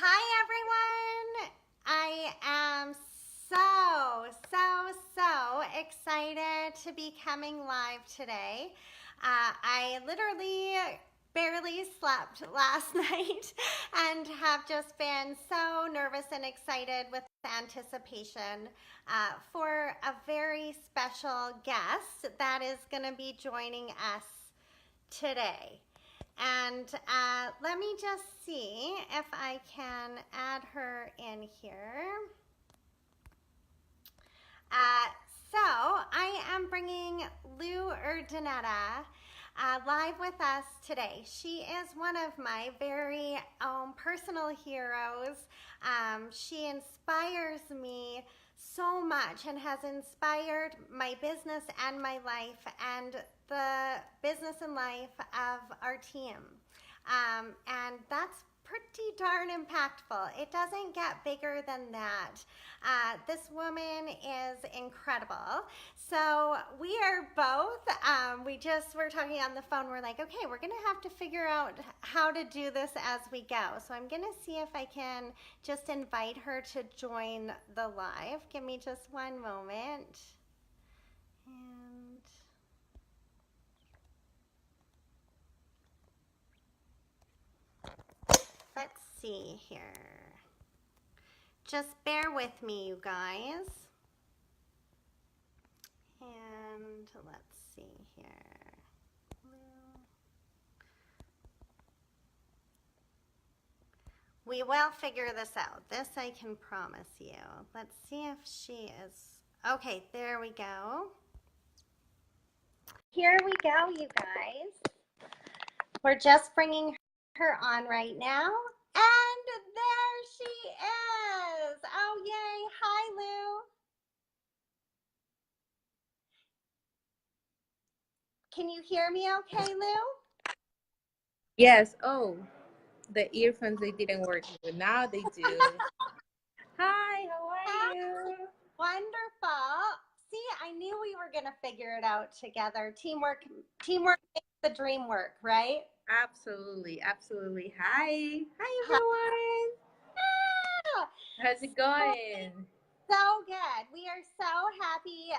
Hi, everyone. I am so excited to be coming live today. I literally barely slept last night and have just been so nervous and excited with anticipation for a very special guest that is going to be joining us today. And let me just see if I can add her in here. Uh, so I am bringing Lu Urdaneta live with us today. She is one of my very own personal heroes. She inspires me so much and has inspired my business and my life and the business and life of our team. And that's pretty darn impactful. It doesn't get bigger than that. This woman is incredible. So we are both, we just were talking on the phone. We're like, okay, we're going to have to figure out how to do this as we go. So I'm going to see if I can just invite her to join the live. Give me just one moment. And let's see here. Just bear with me, you guys. And let's see here. We will figure this out. This I can promise you. Let's see if she is. Okay, there we go. Here we go, you guys. We're just bringing her on right now. And there she is. Oh, yay. Hi, Lu. Can you hear me okay, Lu? Yes. Oh, the earphones, they didn't work, but now they do. Hi, how are you? Wonderful. See, I knew we were going to figure it out together. Teamwork makes the dream work, right? Absolutely, absolutely. Hi. Hi, Hi. everyone. How's it going? So good. We are so happy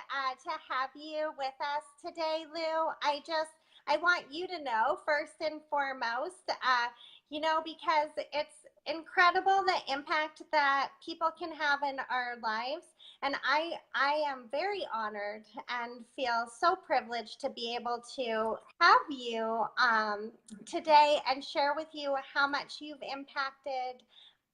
to have you with us today, Lu. I want you to know first and foremost, because it's incredible the impact that people can have in our lives. And I am very honored and feel so privileged to be able to have you today and share with you how much you've impacted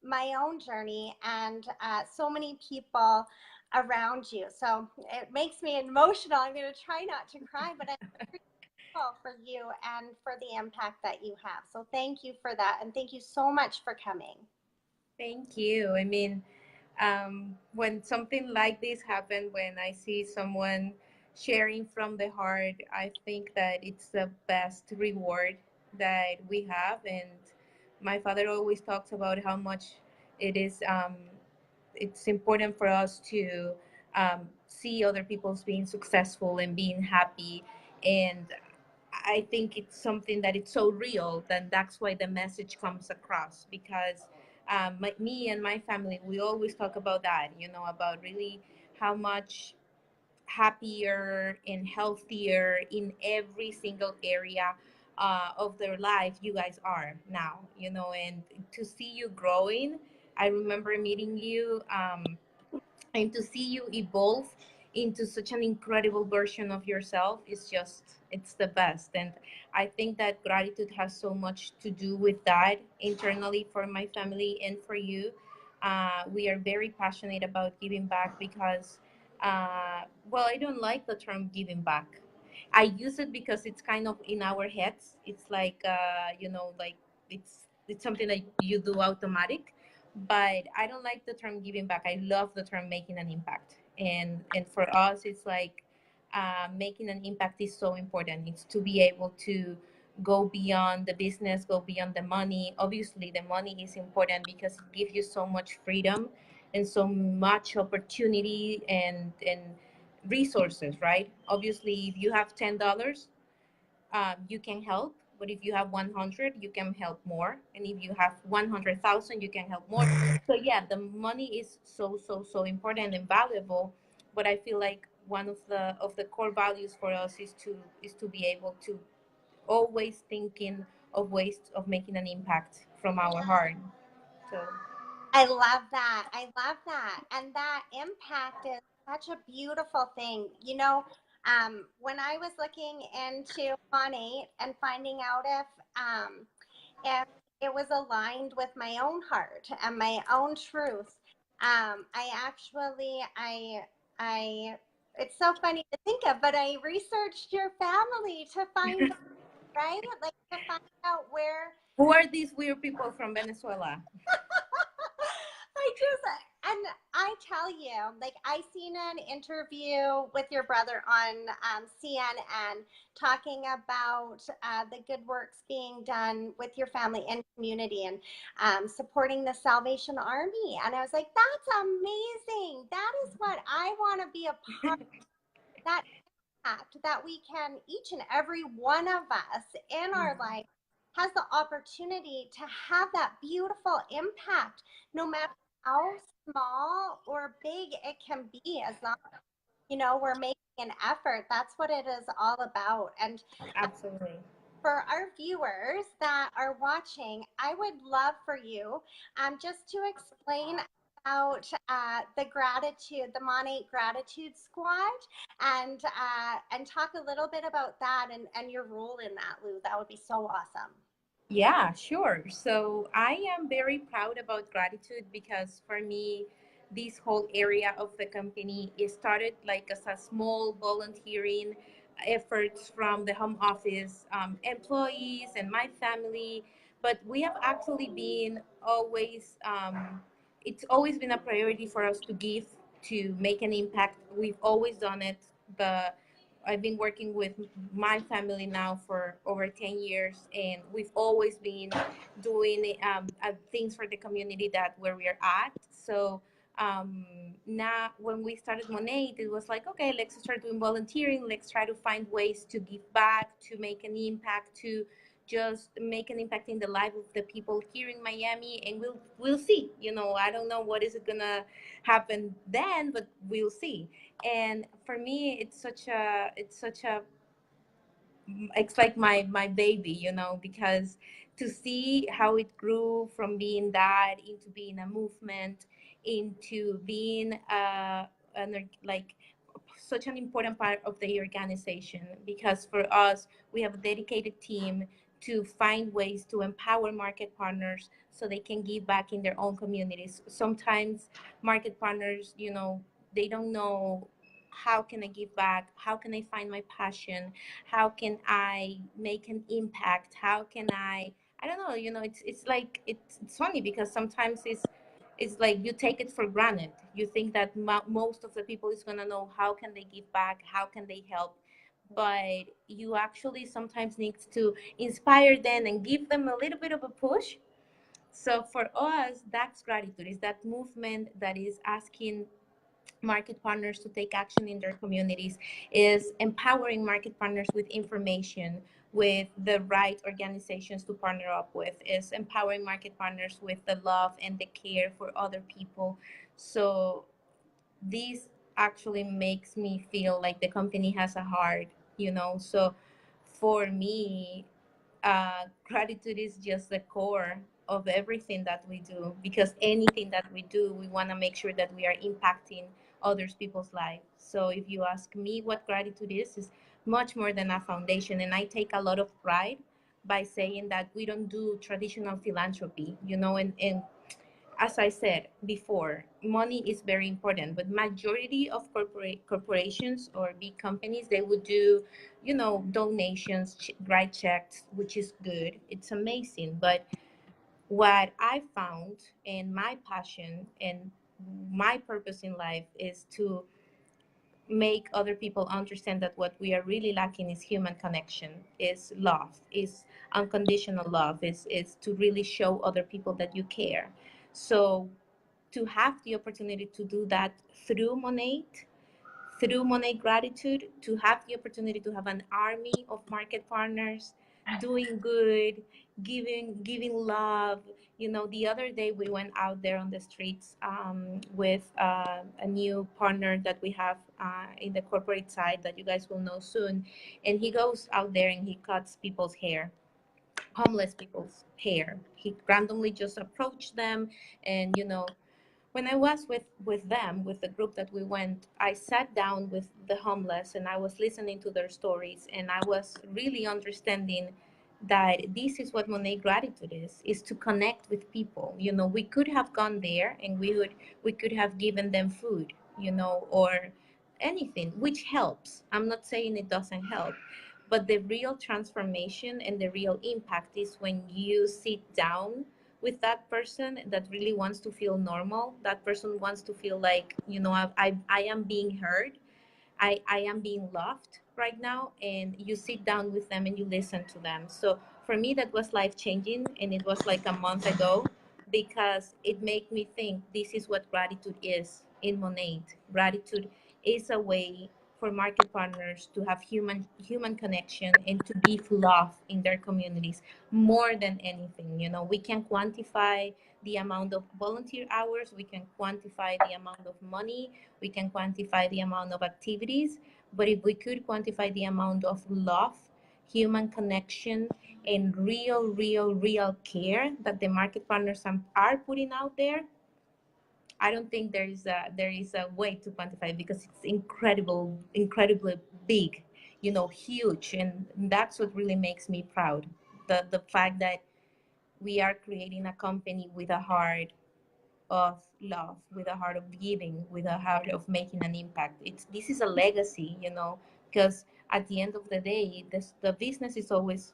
my own journey and so many people around you. So it makes me emotional. I'm going to try not to cry, but I'm grateful for you and for the impact that you have. So thank you for that. And thank you so much for coming. Thank you. I mean, when something like this happens, when I see someone sharing from the heart, I think that it's the best reward that we have. And my father always talks about how much it is. It's important for us to see other people's being successful and being happy. And I think it's something that it's so real that that's why the message comes across, because me and my family, we always talk about that, about really how much happier and healthier in every single area of their life you guys are now, and to see you growing. I remember meeting you, and to see you evolve into such an incredible version of yourself is just, it's the best. And I think that gratitude has so much to do with that internally for my family and for you. We are very passionate about giving back because well, I don't like the term giving back. I use it because it's kind of in our heads. It's like like it's something that you do automatic, but I don't like the term giving back. I love the term making an impact. And for us, it's like making an impact is so important. It's to be able to go beyond the business, go beyond the money. Obviously, the money is important because it gives you so much freedom and so much opportunity and resources, right? Obviously, if you have $10, you can help, but if you have 100, you can help more, and if you have 100,000, you can help more. So yeah, the money is so important and valuable, but I feel like one of the core values for us is to be able to always thinking of ways of making an impact from our heart. So I love that. I love that. And that impact is such a beautiful thing. When I was looking into Monat and finding out if it was aligned with my own heart and my own truth, I it's so funny to think of, but I researched your family to find, right? Like to find out where who are these weird people from Venezuela? I just, and I tell you, like, I seen an interview with your brother on CNN talking about the good works being done with your family and community and supporting the Salvation Army. And I was like, that's amazing. That is what I want to be a part of. That impact that we can, each and every one of us in our life has the opportunity to have that beautiful impact, no matter how small or big it can be, as long as we're making an effort. That's what it is all about. And Absolutely. for our viewers that are watching, I would love for you just to explain about the gratitude, the Monat Gratitude Squad, and talk a little bit about that and your role in that, Lou. That would be so awesome. Yeah, sure. So I am very proud about gratitude because for me, this whole area of the company it started like as a small volunteering efforts from the home office employees and my family. But we have actually been always, it's always been a priority for us to give, to make an impact. We've always done it. The I've been working with my family now for over 10 years, and we've always been doing things for the community that where we are at. So now, when we started Monat, it was like, okay, let's start doing volunteering. Let's try to find ways to give back, to make an impact, to just make an impact in the life of the people here in Miami, and we'll see. I don't know what is gonna happen then, but we'll see. And for me it's like my baby, because to see how it grew from being that into being a movement into being like such an important part of the organization, because for us we have a dedicated team to find ways to empower market partners so they can give back in their own communities. Sometimes market partners, they don't know how can I give back, how can I find my passion, how can I make an impact, how can I don't know, it's like it's funny because sometimes it's like you take it for granted. You think that most of the people is going to know how can they give back, how can they help, but you actually sometimes need to inspire them and give them a little bit of a push. So for us, that's gratitude, is that movement that is asking market partners to take action in their communities, is empowering market partners with information, with the right organizations to partner up with, is empowering market partners with the love and the care for other people. So this actually makes me feel like the company has a heart, so for me, gratitude is just the core of everything that we do, because anything that we do, we want to make sure that we are impacting others people's lives. So if you ask me what gratitude is much more than a foundation, and I take a lot of pride by saying that we don't do traditional philanthropy, and as I said before, money is very important, but majority of corporations or big companies, they would do, donations, write checks, which is good. It's amazing. But what I found, and my passion and my purpose in life, is to make other people understand that what we are really lacking is human connection, is love, is unconditional love, is to really show other people that you care. So to have the opportunity to do that through Monat Gratitude, to have the opportunity to have an army of market partners doing good, giving love. You know, the other day we went out there on the streets with a new partner that we have in the corporate side that you guys will know soon, and he goes out there and he cuts people's hair, homeless people's hair. He randomly just approached them, and you know, when I was with them, with the group that we went, I sat down with the homeless and I was listening to their stories, and I was really understanding that this is what Monet gratitude is to connect with people. You know, we could have gone there and we could have given them food, you know, or anything, which helps. I'm not saying it doesn't help, but the real transformation and the real impact is when you sit down with that person that really wants to feel normal. That person wants to feel like, you know, I am being heard. I am being loved right now. And you sit down with them and you listen to them. So for me, that was life changing. And it was like a month ago because it made me think this is what gratitude is in Monat. Gratitude is a way for market partners to have human connection and to give love in their communities more than anything. You know, we can quantify the amount of volunteer hours, we can quantify the amount of money, we can quantify the amount of activities, but if we could quantify the amount of love, human connection, and real care that the market partners are putting out there, I don't think there is a way to quantify it because it's incredibly big, you know, huge, and that's what really makes me proud. The fact that we are creating a company with a heart of love, with a heart of giving, with a heart of making an impact. It's this is a legacy, you know, because at the end of the day, the business is always,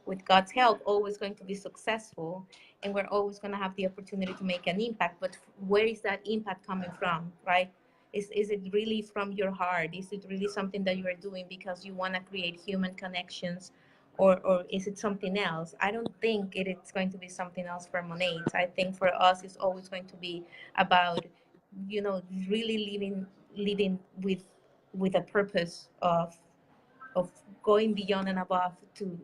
with God's help, always going to be successful, and we're always going to have the opportunity to make an impact. But where is that impact coming from, right? Is it really from your heart? Is it really something that you are doing because you want to create human connections? Or is it something else? I don't think it's going to be something else for Monat. I think for us, it's always going to be about, you know, really living with a purpose of going beyond and above to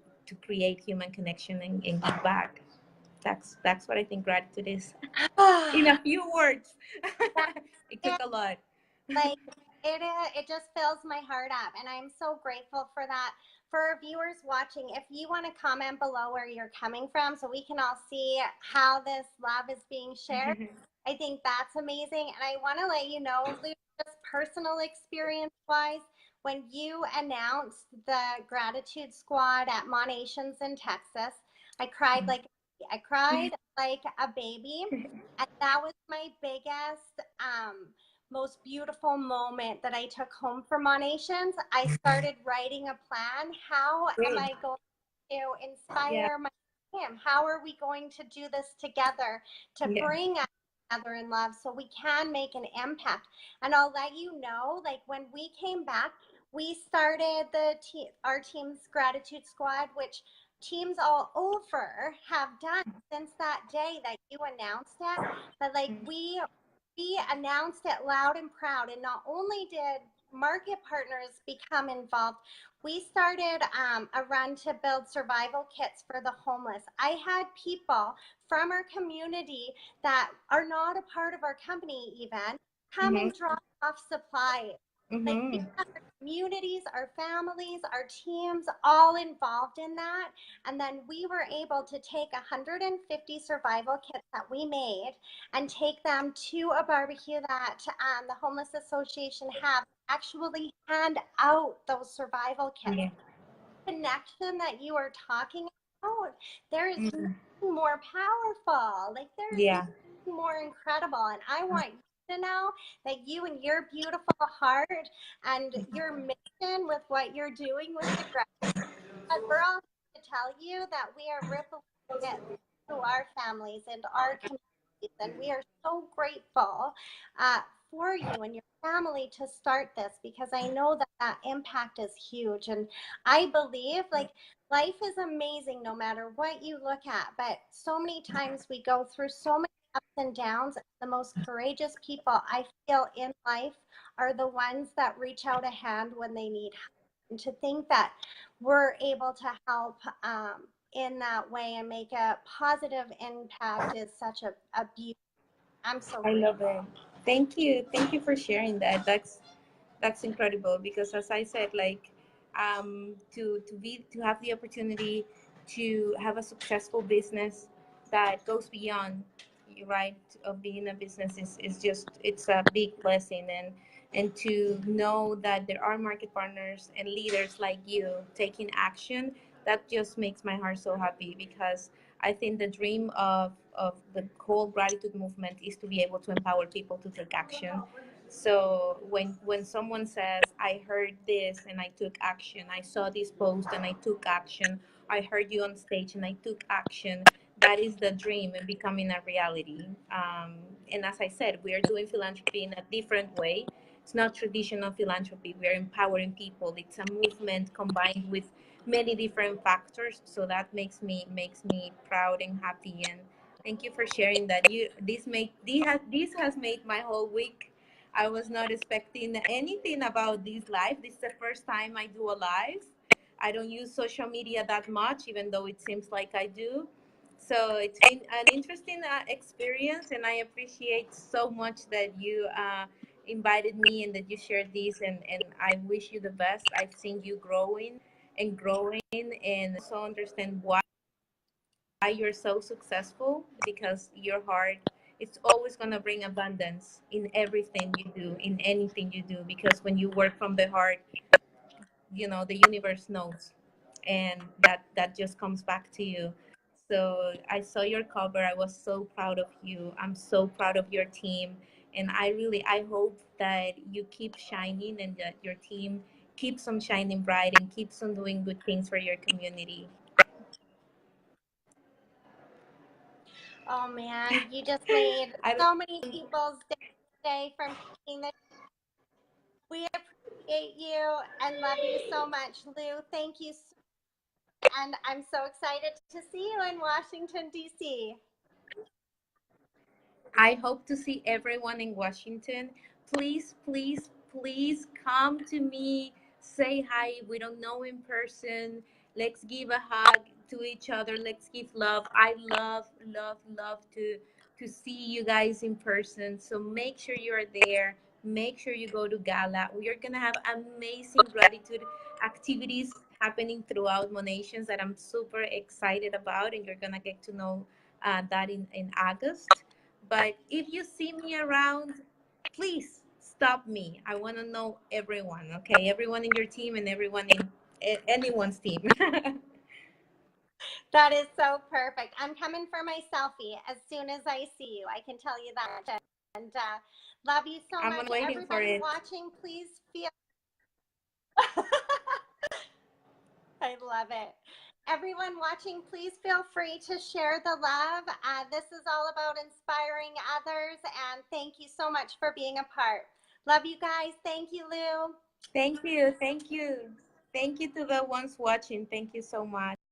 create human connection and give back. That's what I think gratitude is. In a few words. It took That a lot. Like it just fills my heart up, and I'm so grateful for that. For our viewers watching, if you want to comment below where you're coming from, so we can all see how this love is being shared, I think that's amazing. And I want to let you know, Lou, just personal experience wise, when you announced the gratitude squad at Monations in Texas, I cried like I cried like a baby, and that was my biggest most beautiful moment that I took home from Monations. I started writing a plan. How am Good. I going to Yeah. inspire my team? How are we going to do this together to Yeah. bring us together in love so we can make an impact? And I'll let you know, like when we came back, we started our team's gratitude squad, which teams all over have done since that day that you announced it. But like we announced it loud and proud. And not only did market partners become involved, we started a run to build survival kits for the homeless. I had people from our community that are not a part of our company even come Mm-hmm. and drop off supplies. Like we Mm-hmm. have our communities, our families, our teams all involved in that. And then we were able to take 150 survival kits that we made and take them to a barbecue that the Homeless Association have, actually hand out those survival kits. Yeah. Connection that you are talking about, there is Mm-hmm. nothing more powerful. Like there is Yeah. nothing more incredible. And I want you to know that you and your beautiful heart and your mission with what you're doing with the grass, we're all here to tell you that we are rippling it to our families and our communities, and we are so grateful uh, for you and your family to start this, because I know that that impact is huge. And I believe like life is amazing no matter what you look at, but so many times we go through so many ups and downs. The most courageous people I feel in life are the ones that reach out a hand when they need help. to think that we're able to help in that way and make a positive impact is such a beauty. I'm so I love it. grateful. Thank you. Thank you for sharing that. That's incredible because as I said, like to have the opportunity to have a successful business that goes beyond right of being a business is just it's a big blessing and to know that there are market partners and leaders like you taking action, that just makes my heart so happy because I think the dream of the whole gratitude movement is to be able to empower people to take action. So when someone says, I heard this and I took action, I saw this post and I took action, I heard you on stage and I took action, that is the dream and becoming a reality. And as I said, we are doing philanthropy in a different way. It's not traditional philanthropy. We are empowering people. It's a movement combined with many different factors. So that makes me proud and happy. And thank you for sharing that. This has made my whole week. I was not expecting anything about this live. This is the first time I do a live. I don't use social media that much, even though it seems like I do. So it's been an interesting experience, and I appreciate so much that you invited me and that you shared this. And I wish you the best. I've seen you growing and growing, and also understand why you're so successful because your heart it's always going to bring abundance in everything you do, in anything you do, because when you work from the heart, the universe knows, and that just comes back to you. So I saw your cover. I was so proud of you. I'm so proud of your team, and I hope that you keep shining and that your team keeps on shining bright and keeps on doing good things for your community. Oh man, you just made I so many people's day today from taking the. We appreciate you and love you so much, Lou. Thank you, and I'm so excited to see you in Washington D.C. I hope to see everyone in Washington. Please, please, please come to me. Say hi. We don't know in person. Let's give a hug to each other. Let's give love. I love, love, love to see you guys in person. So make sure you're there. Make sure you go to Gala. We are gonna have amazing gratitude activities happening throughout Monations that I'm super excited about, and you're gonna get to know that in August. But if you see me around, please stop me. I want to know everyone, okay? Everyone in your team and everyone in anyone's team. That is so perfect. I'm coming for my selfie as soon as I see you. I can tell you that. And love you so I'm much. waiting for Everybody it. watching, please feel. I love it. Everyone watching, please feel free to share the love. This is all about inspiring others, and thank you so much for being a part. Love you guys. Thank you, Lou. Thank you. Thank you. Thank you to the ones watching. Thank you so much.